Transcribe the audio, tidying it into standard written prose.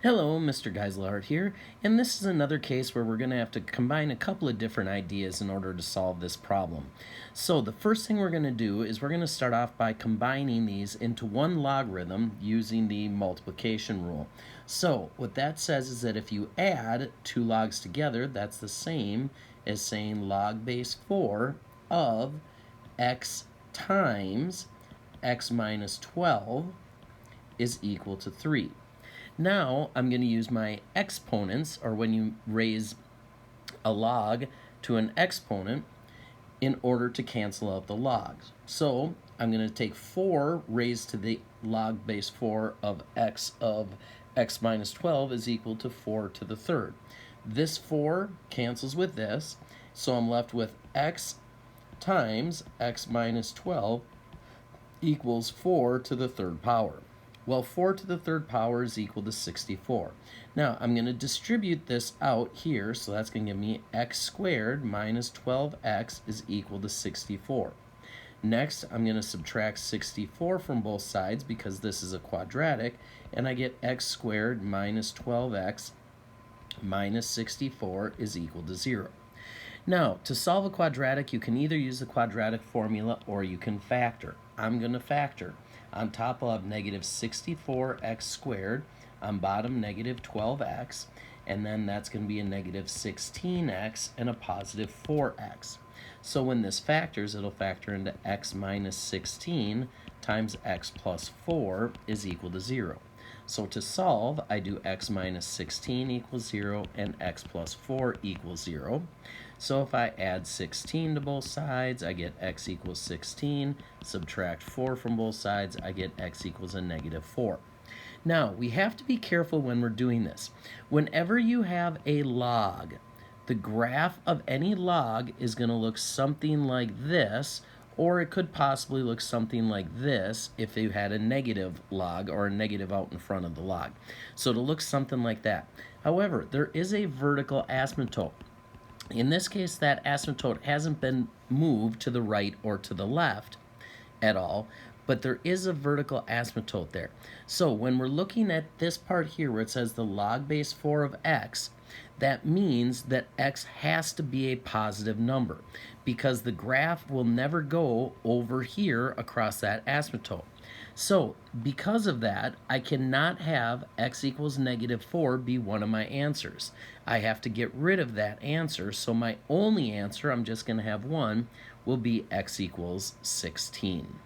Hello, Mr. Geislart here, and this is another case where we're going to have to combine a couple of different ideas in order to solve this problem. So the first thing we're going to do is we're going to start off by combining these into one logarithm using the multiplication rule. So what that says is that if you add two logs together, that's the same as saying log base 4 of x times x minus 12 is equal to 3. Now I'm going to use my exponents, or when you raise a log to an exponent, in order to cancel out the logs. So I'm going to take 4 raised to the log base 4 of x minus 12 is equal to 4 to the third. This 4 cancels with this, so I'm left with x times x minus 12 equals 4 to the third power. Well, 4 to the third power is equal to 64. Now, I'm going to distribute this out here, so that's going to give me x squared minus 12x is equal to 64. Next, I'm going to subtract 64 from both sides because this is a quadratic, and I get x squared minus 12x minus 64 is equal to 0. Now, to solve a quadratic, you can either use the quadratic formula or you can factor. I'm going to factor. On top I'll have negative 64x squared, on bottom negative 12x, and then that's going to be a negative 16x and a positive 4x. So when this factors, it'll factor into x minus 16 times x plus 4 is equal to 0. So to solve, I do x minus 16 equals 0 and x plus 4 equals 0. So if I add 16 to both sides, I get x equals 16. Subtract 4 from both sides, I get x equals a negative 4. Now, we have to be careful when we're doing this. Whenever you have a log, the graph of any log is going to look something like this, or it could possibly look something like this if you had a negative log or a negative out in front of the log. So it'll look something like that. However, there is a vertical asymptote. In this case, that asymptote hasn't been moved to the right or to the left at all, but there is a vertical asymptote there. So when we're looking at this part here where it says the log base 4 of x, that means that x has to be a positive number because the graph will never go over here across that asymptote. So because of that, I cannot have x equals negative 4 be one of my answers. I have to get rid of that answer, so my only answer, I'm just going to have one, will be x equals 16.